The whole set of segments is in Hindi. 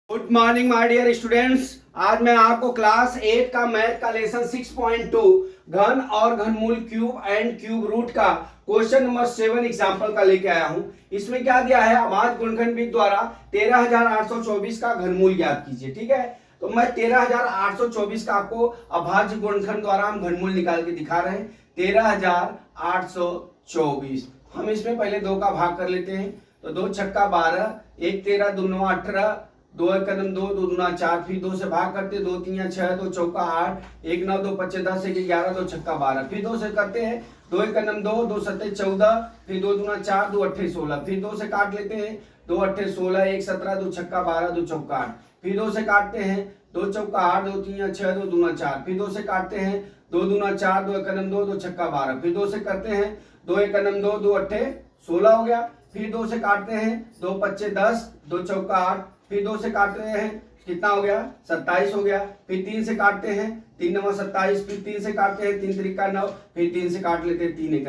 Good morning my dear students. आज मैं आपको क्लास 8 का मैथ का लेसन 6.2 घन और घनमूल क्यूब एंड क्यूब रूट का क्वेश्चन नंबर 7 एग्जांपल का लेके आया हूं। इसमें क्या दिया है, अभाज्य गुणनखंड विधि द्वारा 13,824 का घनमूल ज्ञात कीजिए। ठीक है, तो मैं 13,824 का आपको अभाज्य गुणनखंड द्वारा हम घनमूल निकाल के दिखा रहे हैं। 13,824 हम इसमें पहले 2 का भाग कर लेते हैं। तो 2 छक्का 12, 1 13 2 9 18, 2 एक कदम 2 2 दूना 4, फिर 2 से भाग करते 2 3 6 2 चौका 8, 1 9 2 25 10 1 11 2 छक्का 12, फिर 2 से करते हैं 2 एक कदम 2 2 7 14, फिर 2 दूना 4 2 8 16, फिर 2 से काट लेते हैं 2 8 16 1 17 2 छक्का 12 2 चौका 8, फिर 2 से काटते हैं 2 चौका 8 2 3 6 2 दूना 4, फिर 2 से काटते हैं 2 दूना 4 2 एक कदम 2 2 छक्का 12, फिर 2 से करते हैं 2 एक कदम 2 2 8 16 हो गया, फिर 2 से काटते हैं 2 25 10 2 चौका 8, फिर 2 से काट रहे हैं कितना हो गया 27 हो गया, फिर 3 से काटते हैं 3 9 27, फिर 3 से काटते हैं 3 त्रिका 9, फिर 3 से काट लेते हैं 3 एक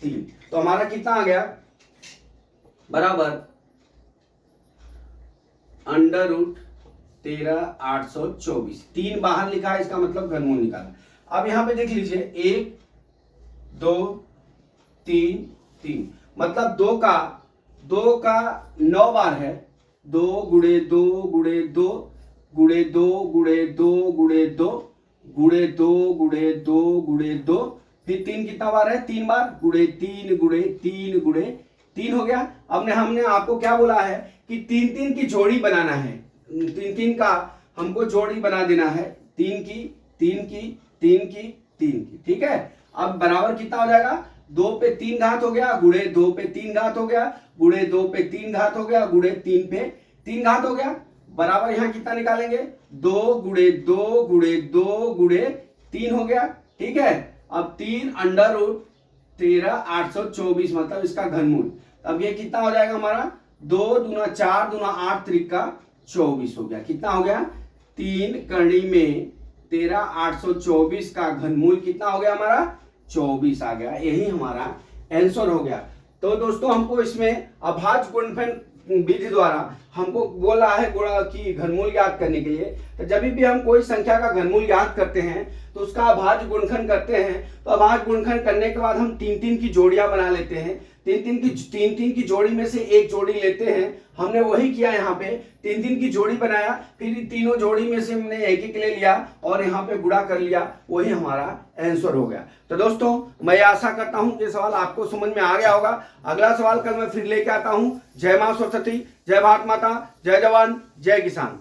3। तो हमारा कितना आ गया बराबर अंडर रूट 13,824। 3 बाहर लिखा है, इसका मतलब घनमूल निकाला। अब यहां पे देख लीजिए 1 2 3 3, मतलब 2 का 9 बार है। 2 गुणे 2 गुणे 2 गुणे 2 गुणे 2 गुणे 2 गुणे 2 गुणे 2 गुणे 2, फिर 3 कितना बार है 3 बार, गुणे 3 गुणे 3 गुणे 3 हो गया। अब हमने आपको क्या बोला है कि 3 3 की जोड़ी बनाना है। 3 3 का हमको जोड़ी बना देना है, 3 की 3 की 3 की 3 की। ठीक है, अब बराबर कितना हो जाएगा 2 पे 3 घात हो गया, गुणे 2 पे 3 घात हो गया, गुणे 2 पे 3 घात हो गया, गुणे 3 पे 3 घात हो गया। बराबर यहां कितना निकालेंगे 2 गुणे 2 गुणे 2 गुणे 3 हो गया। ठीक है, अब 3 अंडर रूट 13,824 मतलब इसका घनमूल। अब ये कितना हो जाएगा हमारा 2 दूना 4 दूना 8 त्रिका 24 हो गया। कितना हो गया 3 करनी में 13,824 का घनमूल कितना हो गया हमारा 24 आ गया। यही हमारा आंसर हो गया। तो दोस्तों हमको इसमें अभाज्य गुणनखंड विधि द्वारा हमको बोला है कि घनमूल ज्ञात करने के लिए। तो जब भी हम कोई संख्या का घनमूल ज्ञात करते हैं तो उसका अभाज्य गुणनखंड करते हैं। तो अभाज्य गुणनखंड करने के बाद हम 3 3 की जोड़ियां बना लेते हैं। 3 3 की जोड़ी में से एक जोड़ी लेते हैं। हमने वही किया, यहाँ पे 3 3 की जोड़ी बनाया, फिर तीनों जोड़ी में से हमने एक एक ले लिया और यहाँ पे गुणा कर लिया, वही हमारा आंसर हो गया। तो दोस्तों मैं आशा करता हूँ कि सवाल आपको समझ में आ गया होगा। अगला सवाल कल मैं फिर लेके आता हूँ। जय मां सरस्वती, जय भारत माता, जय जवान, जय किसान।